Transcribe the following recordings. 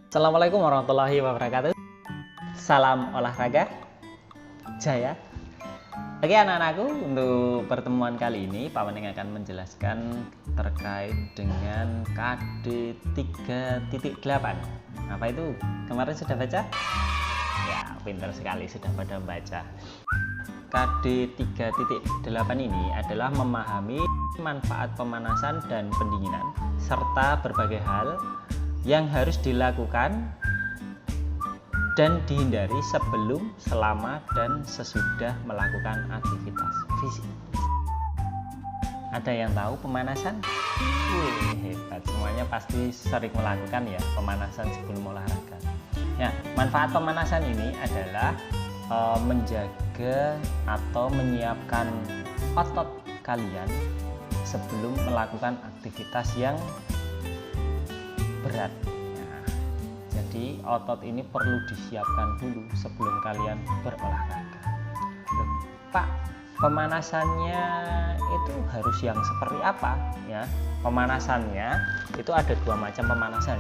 Assalamualaikum warahmatullahi wabarakatuh. Salam olahraga jaya. Oke anak-anakku, untuk pertemuan kali ini Pak Wening akan menjelaskan terkait dengan KD 3.8. Apa itu? Kemarin sudah baca? Ya, pintar sekali sudah pada membaca. KD 3.8 ini adalah memahami manfaat pemanasan dan pendinginan serta berbagai hal yang harus dilakukan dan dihindari sebelum, selama, dan sesudah melakukan aktivitas fisik. Ada yang tahu pemanasan? Hebat, semuanya pasti sering melakukan ya pemanasan sebelum olahraga. Nah, manfaat pemanasan ini adalah menjaga atau menyiapkan otot kalian sebelum melakukan aktivitas yang berat. Nah, jadi otot ini perlu disiapkan dulu sebelum kalian berolahraga. Loh, Pak, pemanasannya itu harus yang seperti apa ya? Pemanasannya itu ada dua macam pemanasan.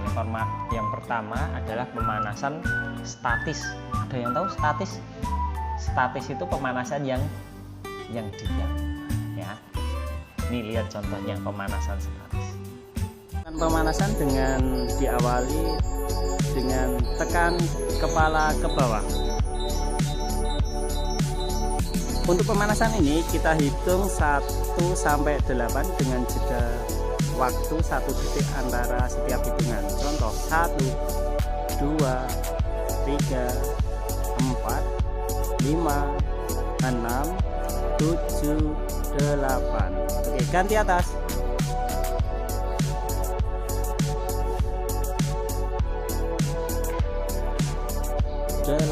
Yang pertama adalah pemanasan statis. Ada yang tahu statis? Statis itu pemanasan yang diam ya. Ini lihat contohnya pemanasan statis. Pemanasan dengan diawali dengan tekan kepala ke bawah. Untuk pemanasan ini kita hitung 1 sampai 8 dengan jeda waktu 1 detik antara setiap hitungan. Contoh 1 2 3 4 5 6 7 8. Oke, ganti atas. 8,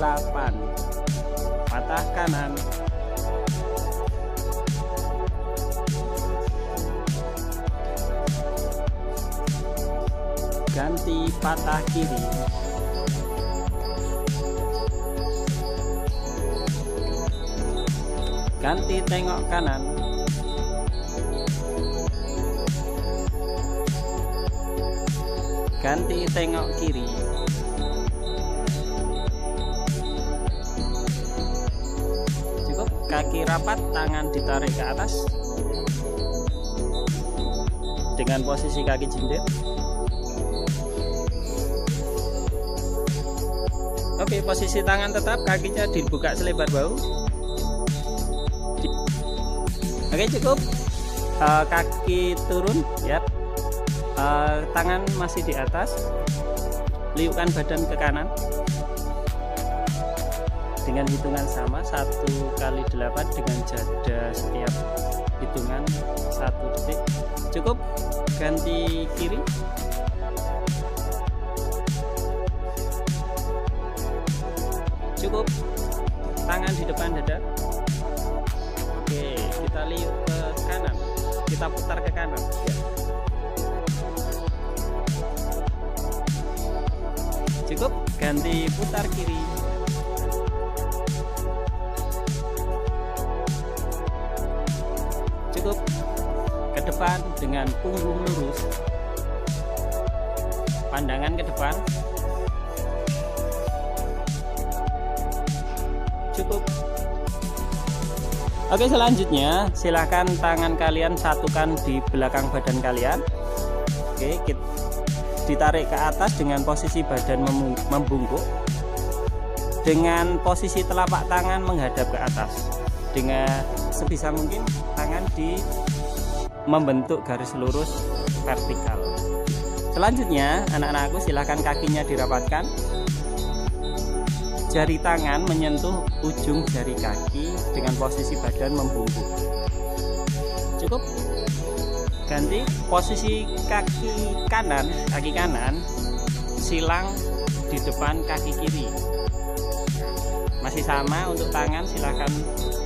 patah kanan, ganti patah kiri, ganti tengok kanan, ganti tengok kiri, kaki rapat, tangan ditarik ke atas dengan posisi kaki jinjit. Oke, posisi tangan tetap, kakinya dibuka selebar bahu. Oke, cukup. Kaki turun ya. Tangan masih di atas, liukkan badan ke kanan dengan hitungan sama 1 kali 8 dengan jeda setiap hitungan 1 detik. Cukup. Ganti kiri, cukup. Tangan di depan dada. Oke, kita liuk ke kanan, kita putar ke kanan ya. Cukup. Ganti putar kiri. Cukup. Ke depan dengan punggung lurus, pandangan ke depan. Cukup. Oke, selanjutnya silahkan tangan kalian satukan di belakang badan kalian. Oke, ditarik ke atas dengan posisi badan membungkuk, dengan posisi telapak tangan menghadap ke atas. Dengan sebisa mungkin tangan membentuk garis lurus vertikal. Selanjutnya anak-anakku silahkan kakinya dirapatkan, jari tangan menyentuh ujung jari kaki dengan posisi badan membungkuk. Cukup. Ganti posisi kaki kanan silang di depan kaki kiri. Masih sama untuk tangan, silahkan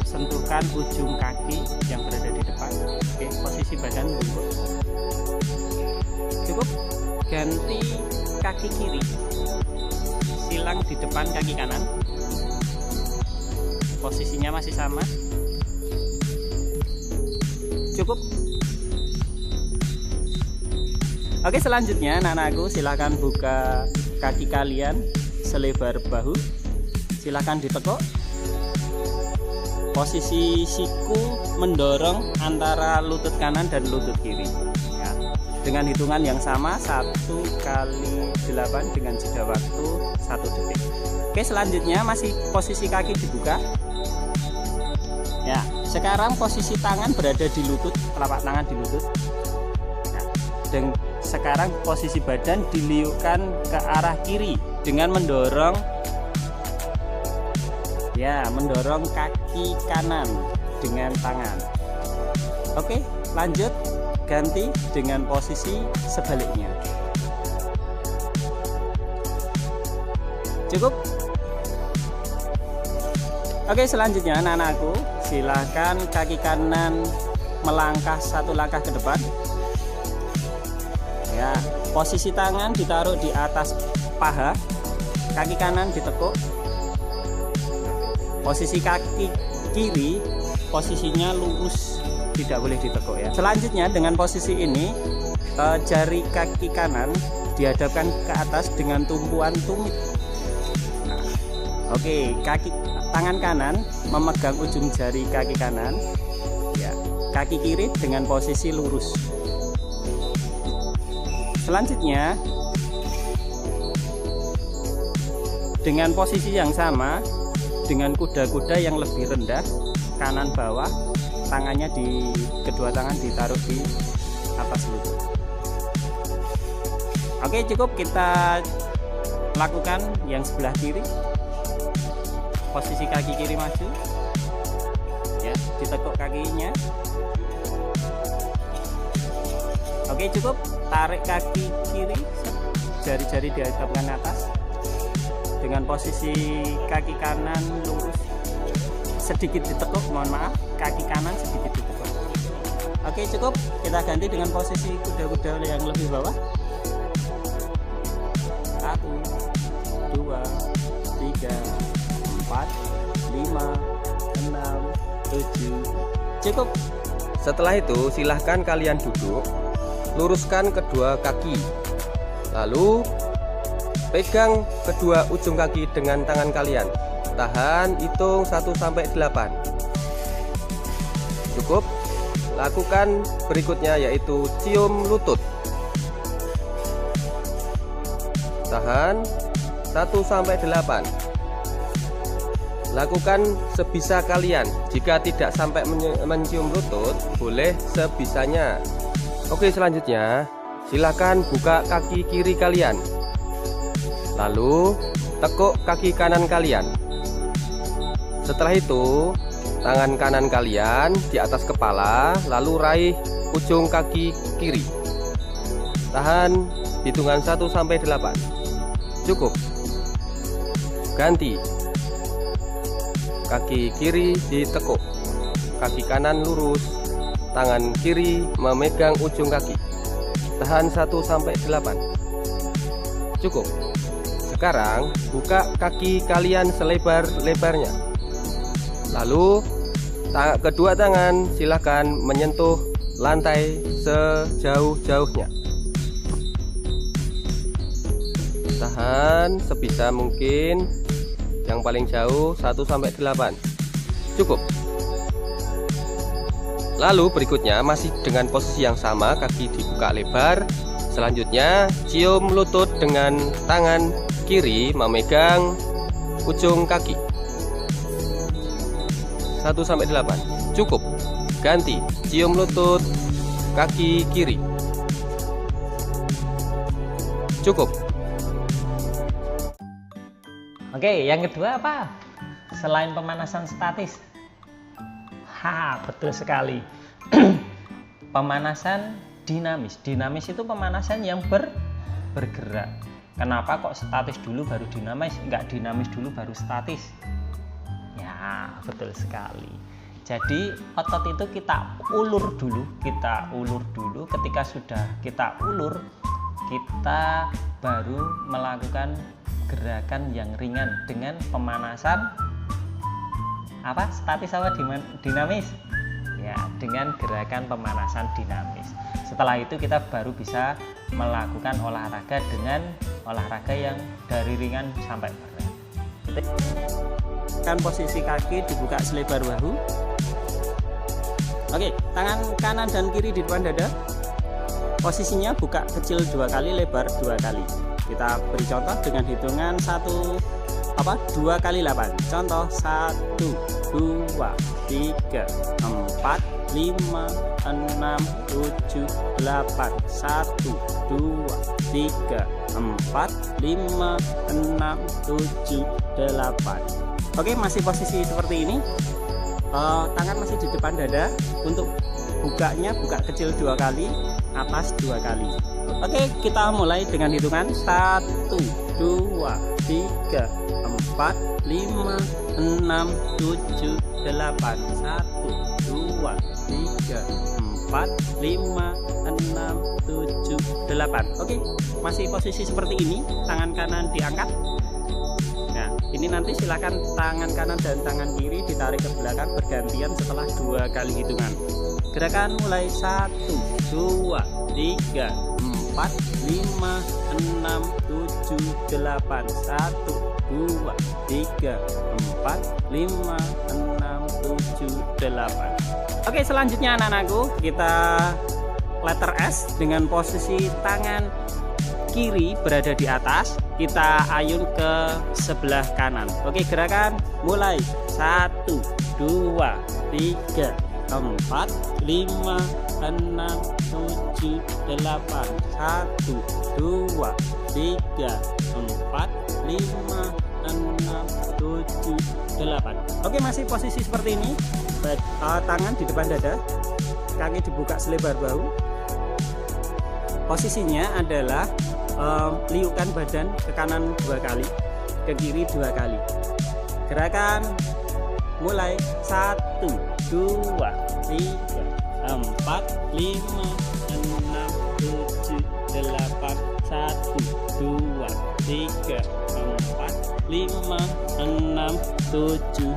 sentuhkan ujung kaki yang berada di depan. Oke, posisi badan bungkuk. Cukup. Ganti kaki kiri, silang di depan kaki kanan, posisinya masih sama. Cukup. Oke, selanjutnya anak-anakku silahkan buka kaki kalian selebar bahu, silahkan ditekuk. Posisi siku mendorong antara lutut kanan dan lutut kiri ya. Dengan hitungan yang sama 1 kali 8 dengan jeda waktu 1 detik. Oke, selanjutnya masih posisi kaki dibuka ya. Sekarang posisi tangan berada di lutut, telapak tangan di lutut ya. Dan sekarang posisi badan diliukkan ke arah kiri dengan mendorong ya, mendorong kaki kanan dengan tangan. Oke, lanjut, ganti dengan posisi sebaliknya. Cukup? Oke, selanjutnya anak-anakku, silahkan kaki kanan melangkah 1 langkah ke depan ya. Posisi tangan ditaruh di atas paha, kaki kanan ditekuk. Posisi kaki kiri posisinya lurus, tidak boleh ditekuk ya. Selanjutnya dengan posisi ini jari kaki kanan dihadapkan ke atas dengan tumpuan tumit. Nah, oke, tangan kanan memegang ujung jari kaki kanan ya. Kaki kiri dengan posisi lurus. Selanjutnya dengan posisi yang sama, dengan kuda-kuda yang lebih rendah, kanan bawah, tangannya kedua tangan ditaruh di atas lutut. Oke, cukup. Kita lakukan yang sebelah kiri. Posisi kaki kiri maju ya, ditekuk kakinya. Oke, cukup. Tarik kaki kiri, jari-jari dihadapkan atas dengan posisi kaki kanan lurus, sedikit ditekuk, mohon maaf, kaki kanan sedikit ditekuk. Oke, cukup. Kita ganti dengan posisi kuda-kuda yang lebih bawah. 1, 2, 3, 4, 5, 6, 7. Cukup. Setelah itu silahkan kalian duduk, luruskan kedua kaki, lalu pegang kedua ujung kaki dengan tangan kalian. Tahan, hitung 1 sampai 8. Cukup. Lakukan berikutnya yaitu cium lutut. Tahan 1 sampai 8. Lakukan sebisa kalian. Jika tidak sampai mencium lutut, boleh sebisanya. Oke, selanjutnya silakan buka kaki kiri kalian. Lalu tekuk kaki kanan kalian. Setelah itu tangan kanan kalian di atas kepala, lalu raih ujung kaki kiri. Tahan hitungan 1 sampai 8. Cukup. Ganti. Kaki kiri ditekuk, kaki kanan lurus, tangan kiri memegang ujung kaki. Tahan 1 sampai 8. Cukup. Sekarang buka kaki kalian selebar-lebarnya. Lalu kedua tangan silahkan menyentuh lantai sejauh-jauhnya. Tahan sebisa mungkin, yang paling jauh 1 sampai 8. Cukup. Lalu berikutnya masih dengan posisi yang sama, kaki dibuka lebar. Selanjutnya cium lutut dengan tangan kiri memegang ujung kaki. 1 sampai 8. Cukup. Ganti. Cium lutut kaki kiri. Cukup. Oke, yang kedua apa? Selain pemanasan statis. Betul sekali. Pemanasan dinamis. Dinamis itu pemanasan yang bergerak. Kenapa kok statis dulu baru dinamis, enggak dinamis dulu baru statis? Ya, betul sekali. Jadi otot itu kita ulur dulu. Ketika sudah kita ulur, kita baru melakukan gerakan yang ringan dengan pemanasan apa? Statis apa dinamis? Ya, dengan gerakan pemanasan dinamis. Setelah itu kita baru bisa melakukan olahraga dengan olahraga yang dari ringan sampai berat. Kan posisi kaki dibuka selebar bahu. Oke, tangan kanan dan kiri di depan dada. Posisinya buka kecil 2 kali, lebar 2 kali. Kita beri contoh dengan hitungan 2 kali 8. Contoh 1, 2, 3, 4, 5, 6, 7, 8. 1, 2, 3, 4, 5, 6, 7, 8. Oke, masih posisi seperti ini. Tangan masih di depan dada. Untuk bukanya buka kecil 2 kali, atas 2 kali. Oke, kita mulai dengan hitungan 1, 2, 3, 4, 5, 6, 7, 8. 1, 2, 3, 4, 5, 6, 7, 8. Oke, masih posisi seperti ini. Tangan kanan diangkat. Nah, ini nanti silakan tangan kanan dan tangan kiri ditarik ke belakang bergantian setelah 2 kali hitungan. Gerakan mulai 1, 2, 3, 4, 5, 6, 7, 8. 1, 2, 3, 4, 5, 6, 7, 8. Oke, selanjutnya anak-anakku, kita letter S dengan posisi tangan kiri berada di atas, kita ayun ke sebelah kanan. Oke, gerakan mulai 1, 2, 3, 4, 5, 6, 7, 8. 1, 2, 3, 4, 5, 6, 7, 8. Oke, masih posisi seperti ini. Tangan di depan dada, kaki dibuka selebar bahu. Posisinya adalah liukkan badan ke kanan 2 kali, ke kiri 2 kali. Gerakan mulai 1, 2, 3, 4, 5, 6, 7, 8. 1, 2, 3, 4, 5, 6, 7,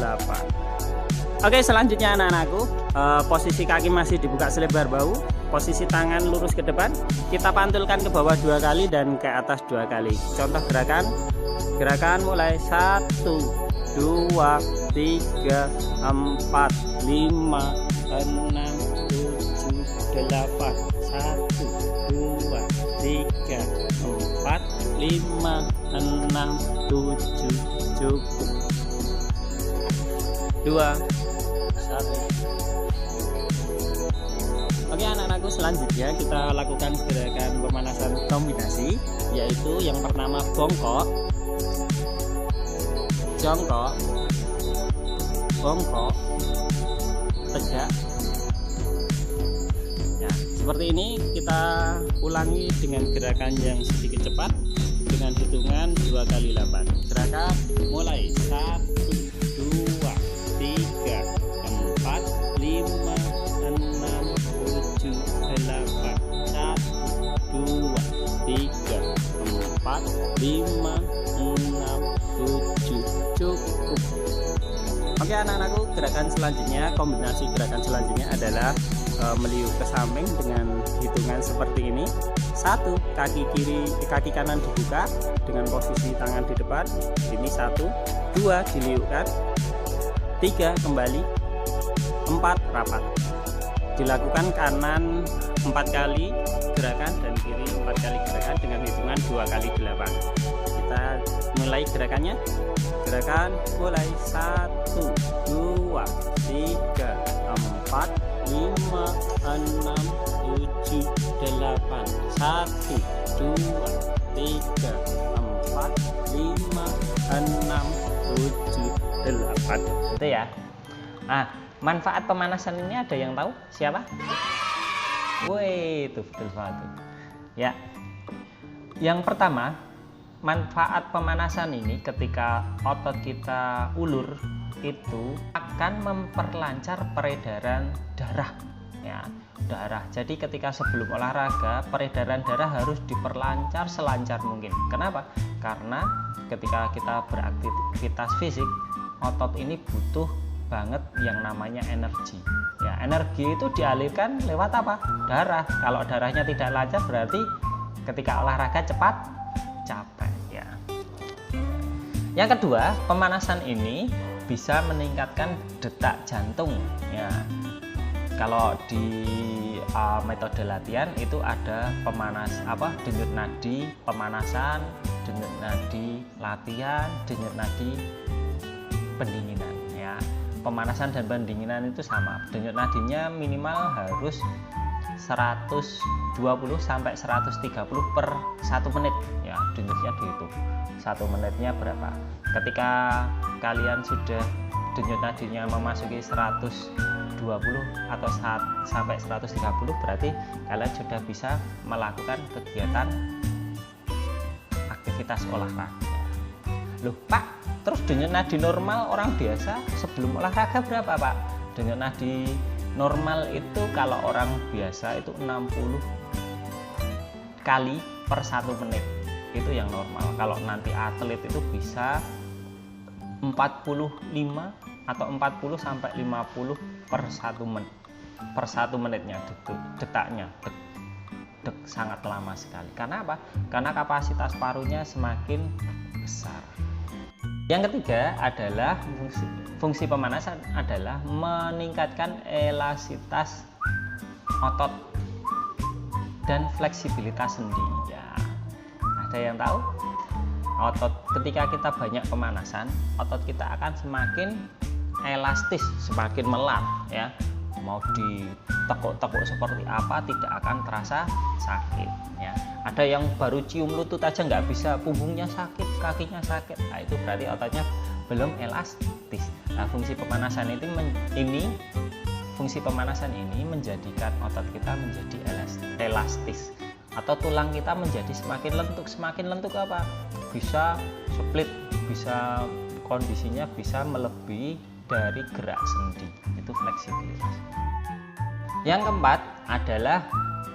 8. Oke, selanjutnya anak-anakku, posisi kaki masih dibuka selebar bahu, posisi tangan lurus ke depan, kita pantulkan ke bawah 2 kali dan ke atas 2 kali. Contoh gerakan mulai 1, 2, 3, 4, 5, 6, 7, 8. 1, 2, 3, 4, 5, 6, 7, cukup. 2, 1. Oke anak-anakku, selanjutnya kita lakukan gerakan pemanasan kombinasi, yaitu yang pertama bongkok, jongkok, bongkok, tegak. Nah, seperti ini kita ulangi dengan gerakan yang sedikit cepat dengan hitungan 2 kali 8. Gerakan mulai 1, 2, 3, 4, 5, 6, 7, 8. 1, 2, 3, 4, 5, 6, 7, cukup. Oke anak-anakku, gerakan selanjutnya, kombinasi gerakan selanjutnya adalah meliuk ke samping dengan hitungan seperti ini. 1, kaki kanan dibuka dengan posisi tangan di depan. Ini 1, 2 diliukkan, 3 kembali, 4 rapat. Dilakukan kanan 4 kali gerakan dan kiri 4 kali gerakan dengan hitungan 2 kali 8. Kita mulai gerakannya. Gerakan mulai 1, 2, 3, 4, 5, 6, 7, 8. 1, 2, 3, 4, 5, 6, 7, 8. Itu ya. Manfaat pemanasan ini ada yang tahu? Siapa? Woi, itu betul banget. Ya. Yang pertama, manfaat pemanasan ini ketika otot kita ulur itu akan memperlancar peredaran darah, ya, darah. Jadi ketika sebelum olahraga, peredaran darah harus diperlancar selancar mungkin. Kenapa? Karena ketika kita beraktivitas fisik, otot ini butuh banget yang namanya energi. Ya, energi itu dialirkan lewat apa? Darah. Kalau darahnya tidak lancar berarti ketika olahraga cepat capek ya. Yang kedua, pemanasan ini bisa meningkatkan detak jantung ya. Kalau di metode latihan itu ada denyut nadi pemanasan, denyut nadi latihan, denyut nadi pendinginan ya. Pemanasan dan pendinginan itu sama. Denyut nadinya minimal harus 120 sampai 130 per 1 menit ya. Denyutnya dihitung 1 menitnya berapa. Ketika kalian sudah denyut nadinya memasuki 120 atau sampai 130, berarti kalian sudah bisa melakukan kegiatan aktivitas olahraga. Loh Pak, terus denyut nadi normal orang biasa sebelum olahraga berapa Pak? Denyut nadi normal itu kalau orang biasa itu 60 kali per 1 menit, itu yang normal. Kalau nanti atlet itu bisa 45 atau 40 sampai 50 per 1 menitnya, detaknya sangat lama sekali. Karena apa? Karena kapasitas parunya semakin besar. Yang ketiga adalah fungsi pemanasan adalah meningkatkan elastisitas otot dan fleksibilitas sendi ya. Ada yang tahu? Otot, ketika kita banyak pemanasan, otot kita akan semakin elastis, semakin melar ya. Mau ditekuk-tekuk seperti apa tidak akan terasa sakit ya. Ada yang baru cium lutut aja nggak bisa, punggungnya sakit, kakinya sakit. Nah, itu berarti ototnya belum elastis. Nah, fungsi pemanasan ini menjadikan otot kita menjadi elastis, atau tulang kita menjadi semakin lentuk. Semakin lentuk apa? Bisa split, bisa kondisinya bisa melebihi dari gerak sendi, itu fleksibilitas. Yang keempat adalah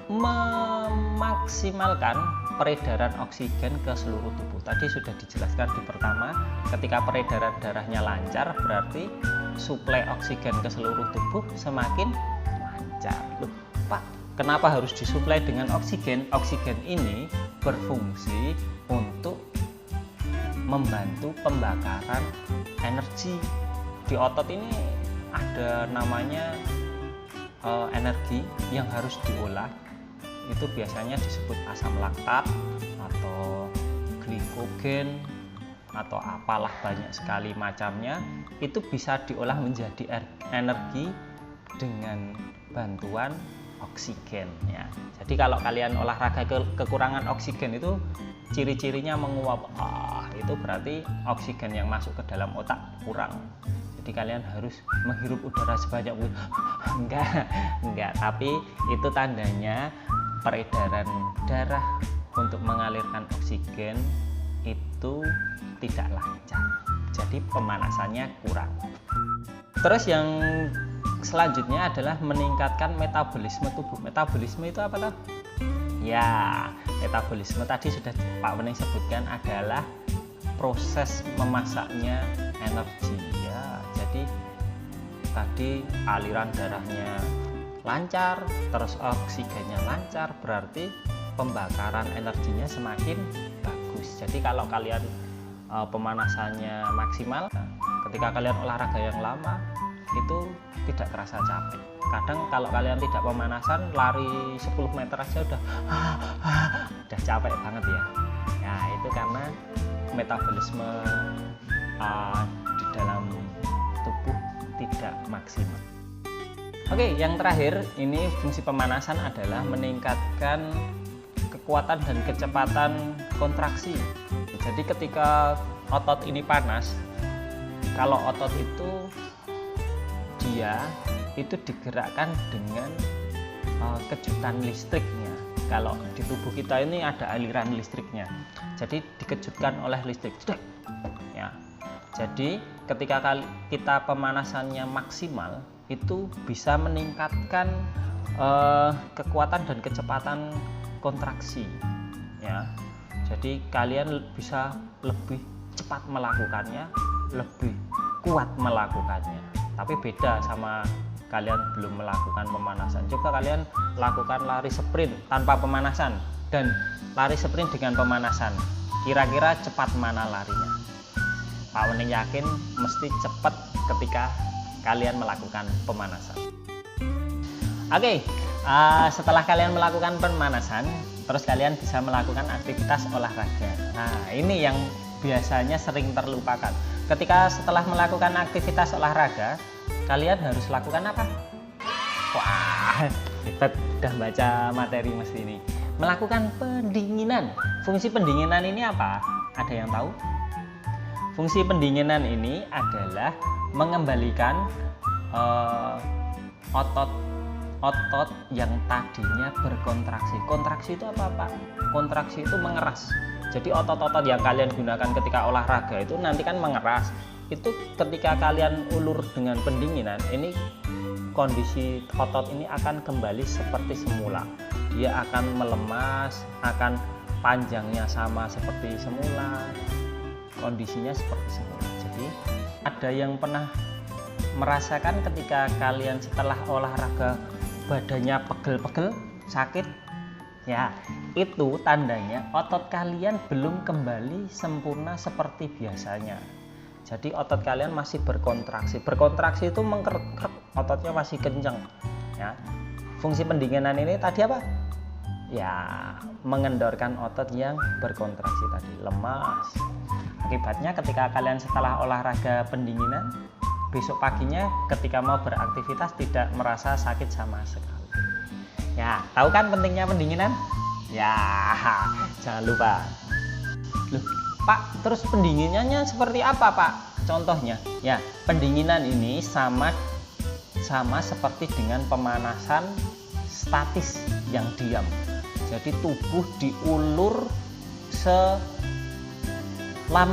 memaksimalkan peredaran oksigen ke seluruh tubuh. Tadi sudah dijelaskan di pertama, ketika peredaran darahnya lancar berarti suplai oksigen ke seluruh tubuh semakin lancar. Loh, Pak, kenapa harus disuplai dengan oksigen? Oksigen ini berfungsi untuk membantu pembakaran energi. Di otot ini ada namanya energi yang harus diolah. Itu biasanya disebut asam laktat atau glikogen atau apalah, banyak sekali macamnya. Itu bisa diolah menjadi energi dengan bantuan oksigen ya. Jadi kalau kalian olahraga kekurangan oksigen itu ciri-cirinya menguap, itu berarti oksigen yang masuk ke dalam otak kurang. Jadi kalian harus menghirup udara sebanyak enggak, tapi itu tandanya peredaran darah untuk mengalirkan oksigen itu tidak lancar. Jadi pemanasannya kurang. Terus yang selanjutnya adalah meningkatkan metabolisme tubuh. Metabolisme itu apa toh? Ya, metabolisme tadi sudah Pak Wening sebutkan adalah proses memasaknya energi ya. Jadi tadi aliran darahnya lancar, terus oksigennya lancar, berarti pembakaran energinya semakin bagus. Jadi kalau kalian pemanasannya maksimal, ketika kalian olahraga yang lama itu tidak terasa capek. Kadang kalau kalian tidak pemanasan, lari 10 meter aja udah capek banget ya. Ya itu karena metabolisme di dalam tubuh tidak maksimal. Oke, yang terakhir ini fungsi pemanasan adalah meningkatkan kekuatan dan kecepatan kontraksi. Jadi ketika otot ini panas, kalau otot itu itu digerakkan dengan kejutan listriknya. Kalau di tubuh kita ini ada aliran listriknya, jadi dikejutkan oleh listrik ya. Jadi ketika kita pemanasannya maksimal, itu bisa meningkatkan kekuatan dan kecepatan kontraksi ya. Jadi kalian bisa lebih cepat melakukannya, lebih kuat melakukannya. Tapi beda sama kalian belum melakukan pemanasan. Coba kalian lakukan lari sprint tanpa pemanasan dan lari sprint dengan pemanasan, kira-kira cepat mana larinya? Pak Wening yakin mesti cepat ketika kalian melakukan pemanasan. Oke, setelah kalian melakukan pemanasan, terus kalian bisa melakukan aktivitas olahraga. Nah, ini yang biasanya sering terlupakan. Ketika setelah melakukan aktivitas olahraga, kalian harus lakukan apa? Wah, kita udah baca materi mesti ini. Melakukan pendinginan. Fungsi pendinginan ini apa? Ada yang tahu? Fungsi pendinginan ini adalah mengembalikan otot yang tadinya berkontraksi. Kontraksi itu apa, Pak? Kontraksi itu mengeras. Jadi otot-otot yang kalian gunakan ketika olahraga itu nanti kan mengeras. Itu ketika kalian ulur dengan pendinginan, ini kondisi otot ini akan kembali seperti semula. Dia akan melemas, akan panjangnya sama seperti semula, kondisinya seperti semula. Jadi ada yang pernah merasakan ketika kalian setelah olahraga badannya pegel-pegel, sakit? Ya, itu tandanya otot kalian belum kembali sempurna seperti biasanya. Jadi otot kalian masih berkontraksi. Berkontraksi itu mengkerek, ototnya masih kencang. Ya. Fungsi pendinginan ini tadi apa? Ya, mengendorkan otot yang berkontraksi tadi, lemas. Akibatnya ketika kalian setelah olahraga pendinginan, besok paginya ketika mau beraktivitas tidak merasa sakit sama sekali. Ya, tahu kan pentingnya pendinginan? Ya, jangan lupa. Loh, Pak, terus pendinginannya seperti apa, Pak? Contohnya, ya, pendinginan ini sama seperti dengan pemanasan statis yang diam. Jadi tubuh diulur selama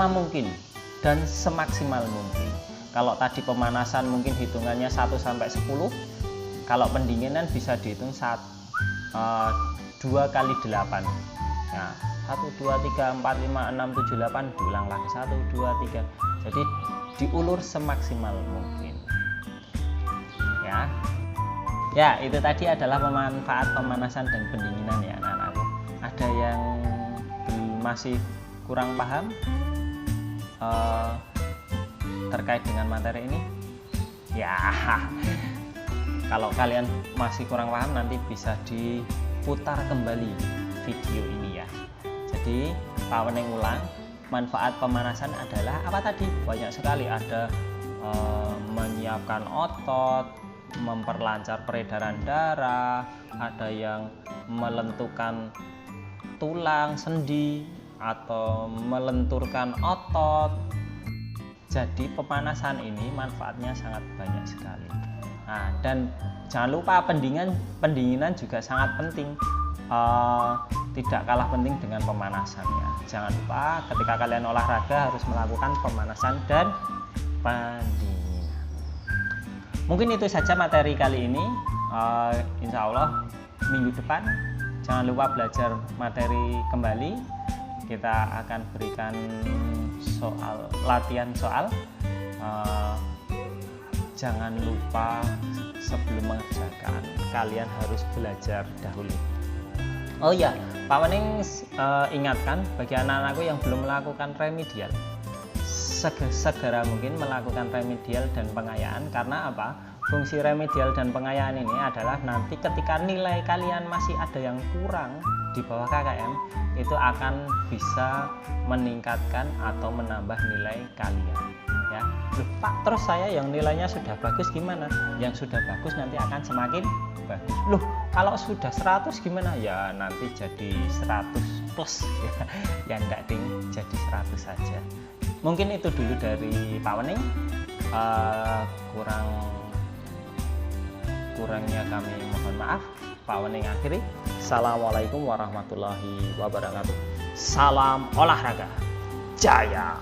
mungkin dan semaksimal mungkin. Kalau tadi pemanasan mungkin hitungannya 1 sampai 10, kalau pendinginan bisa dihitung 2 kali 8. Nah, 1, 2, 3, 4, 5, 6, 7, 8, diulang lagi 1, 2, 3. Jadi diulur semaksimal mungkin. Ya, itu tadi adalah manfaat pemanasan dan pendinginan ya anak-anakku. Ada yang masih kurang paham terkait dengan materi ini? Ya, kalau kalian masih kurang paham nanti bisa diputar kembali video ini ya. Jadi Pak Wening ulang, manfaat pemanasan adalah apa tadi? Banyak sekali, ada menyiapkan otot, memperlancar peredaran darah, ada yang melenturkan tulang, sendi, atau melenturkan otot. Jadi pemanasan ini manfaatnya sangat banyak sekali. Nah, dan jangan lupa pendinginan juga sangat penting. Tidak kalah penting dengan pemanasannya. Jangan lupa ketika kalian olahraga harus melakukan pemanasan dan pendinginan. Mungkin itu saja materi kali ini. Insya Allah minggu depan jangan lupa belajar materi kembali. Kita akan berikan latihan soal. Jangan lupa sebelum mengerjakan kalian harus belajar dahulu. Oh iya, Pak Wening ingatkan bagi anak-anakku yang belum melakukan remedial, segera mungkin melakukan remedial dan pengayaan. Karena apa? Fungsi remedial dan pengayaan ini adalah nanti ketika nilai kalian masih ada yang kurang di bawah KKM, itu akan bisa meningkatkan atau menambah nilai kalian ya. Loh, Pak, terus saya yang nilainya sudah bagus gimana? Yang sudah bagus nanti akan semakin bagus. Loh, kalau sudah 100 gimana? Ya nanti jadi 100 plus ya. Ya enggak ding, jadi 100 saja. Mungkin itu dulu dari Pak Wening. Kurangnya kami mohon maaf. Pak Wening akhiri. Assalamualaikum warahmatullahi wabarakatuh. Salam olahraga jaya.